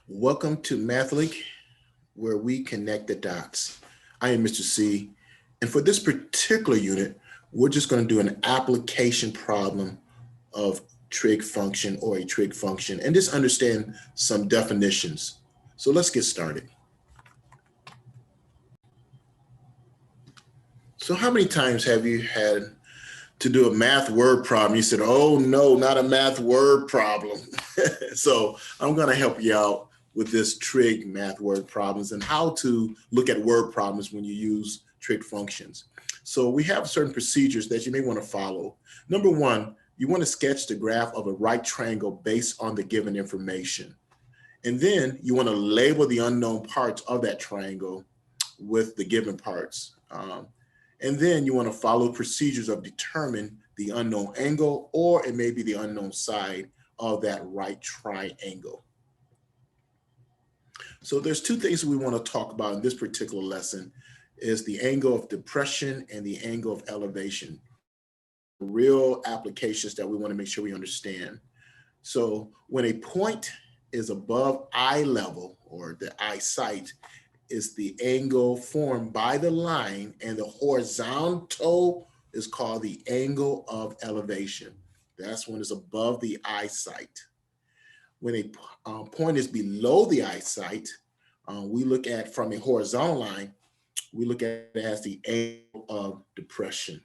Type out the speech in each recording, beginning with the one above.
Welcome to MathLink, where we connect the dots. I am Mr. C, and for this particular unit, we're just going to do an application problem of trig function or a trig function and just understand some definitions. So let's get started. So how many times have you had to do a math word problem? You said, oh no, not a math word problem. So I'm going to help you out with this trig math word problems and how to look at word problems when you use trig functions. So we have certain procedures that you may want to follow. Number one, you want to sketch the graph of a right triangle based on the given information. And then you want to label the unknown parts of that triangle with the given parts. And then you want to follow procedures of determine the unknown angle, or it may be the unknown side of that right triangle. So there's two things we want to talk about in this particular lesson is the angle of depression and the angle of elevation. Real applications that we want to make sure we understand. So when a point is above eye level or the eyesight, is the angle formed by the line, and the horizontal is called the angle of elevation. That's when it's above the eyesight. When a point is below the eyesight, we look at from a horizontal line, we look at it as the angle of depression.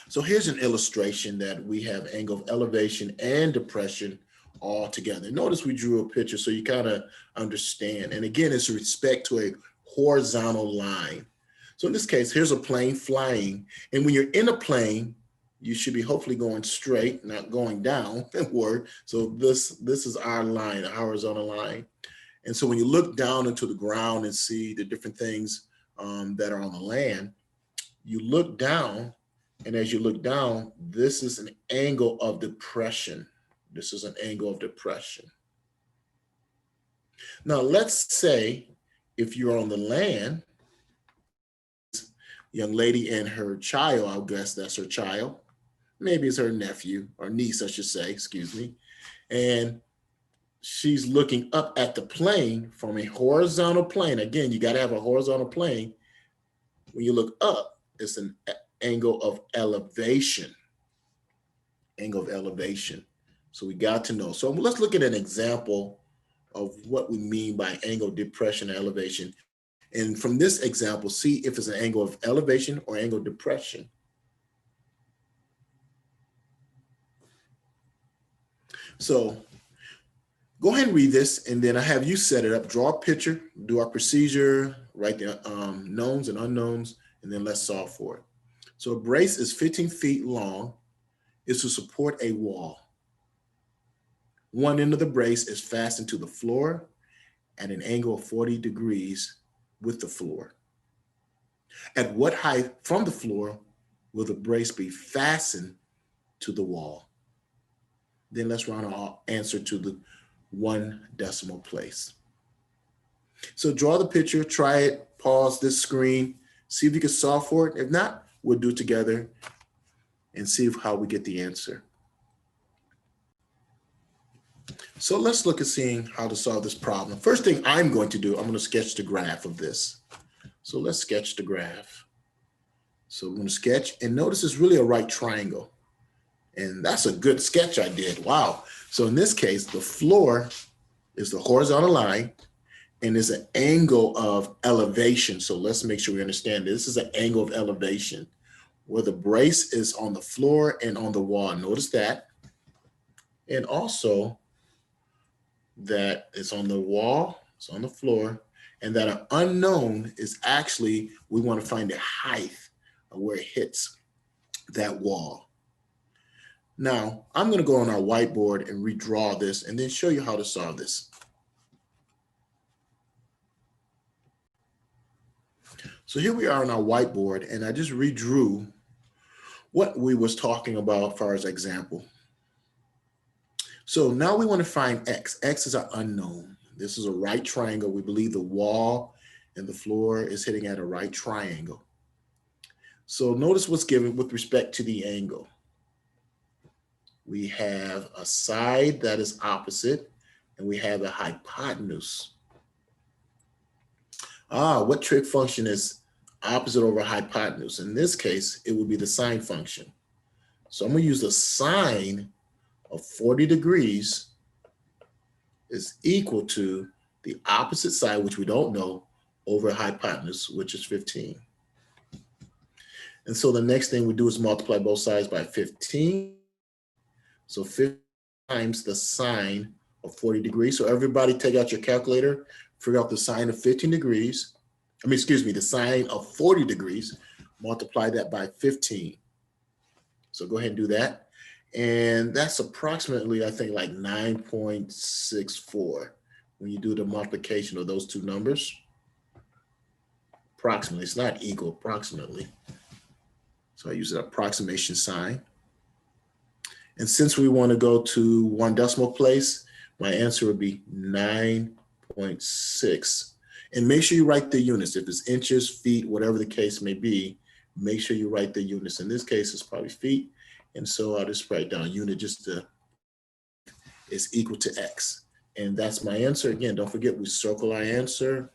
So here's an illustration that we have angle of elevation and depression all together. Notice we drew a picture so you kind of understand. And again, it's with respect to a horizontal line. So in this case, here's a plane flying. And when you're in a plane, you should be hopefully going straight, not going downward. So this is our line, a horizontal line. And so when you look down into the ground and see the different things that are on the land, you look down, and as you look down, this is an angle of depression. This is an angle of depression. Now, let's say if you're on the land, young lady and her child, I guess that's her child, maybe it's her nephew or niece, I should say, excuse me, and she's looking up at the plane from a horizontal plane. Again, you got to have a horizontal plane. When you look up, it's an angle of elevation. Angle of elevation. So we got to know. So let's look at an example of what we mean by angle of depression or elevation. And from this example, see if it's an angle of elevation or angle of depression. So go ahead and read this, and then I have you set it up, draw a picture, do our procedure, write the knowns and unknowns, and then let's solve for it. So a brace is 15 feet long, is to support a wall. One end of the brace is fastened to the floor at an angle of 40 degrees with the floor. At what height from the floor will the brace be fastened to the wall? Then let's round our answer to the 1 decimal place. So draw the picture, try it, pause this screen, see if you can solve for it. If not, we'll do it together and see how we get the answer. So let's look at seeing how to solve this problem. First thing I'm going to do, I'm going to sketch the graph of this. So let's sketch the graph. So we're going to sketch, and notice it's really a right triangle. And that's a good sketch I did. Wow. So in this case, the floor is the horizontal line, and there's an angle of elevation. So let's make sure we understand this is an angle of elevation where the brace is on the floor and on the wall. Notice that. And also that it's on the wall, it's on the floor, and that an unknown is actually, we want to find the height of where it hits that wall. Now, I'm going to go on our whiteboard and redraw this and then show you how to solve this. So here we are on our whiteboard, and I just redrew what we was talking about as far as example. So now we want to find x. X is our unknown. This is a right triangle. We believe the wall and the floor is hitting at a right triangle. So notice what's given with respect to the angle. We have a side that is opposite. and we have a hypotenuse. What trig function is opposite over hypotenuse? In this case, it would be the sine function. So I'm going to use the sine of 40 degrees is equal to the opposite side, which we don't know, over hypotenuse, which is 15. And so the next thing we do is multiply both sides by 15. So 15 times the sine of 40 degrees. So everybody take out your calculator, figure out the sine of 15 degrees. The sine of 40 degrees, multiply that by 15. So go ahead and do that. And that's approximately, I think, like 9.64 when you do the multiplication of those two numbers. Approximately, it's not equal, approximately. So I use an approximation sign. And since we want to go to one decimal place, my answer would be 9.6. And make sure you write the units. If it's inches, feet, whatever the case may be, make sure you write the units. In this case, it's probably feet. And so I'll just write down unit is equal to X. And that's my answer. Again, don't forget we circle our answer.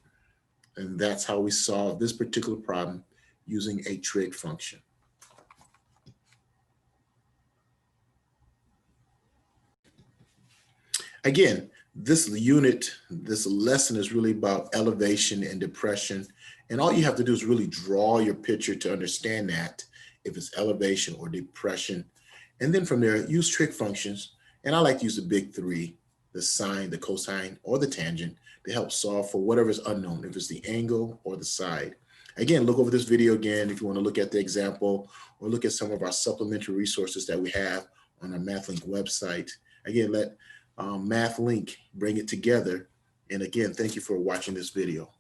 And that's how we solve this particular problem using a trig function. Again, this lesson is really about elevation and depression. And all you have to do is really draw your picture to understand that, if it's elevation or depression. And then from there, use trig functions. And I like to use the big three, the sine, the cosine, or the tangent, to help solve for whatever is unknown, if it's the angle or the side. Again, look over this video again if you want to look at the example or look at some of our supplementary resources that we have on our MathLink website. Again, let MathLink bring it together. And again, thank you for watching this video.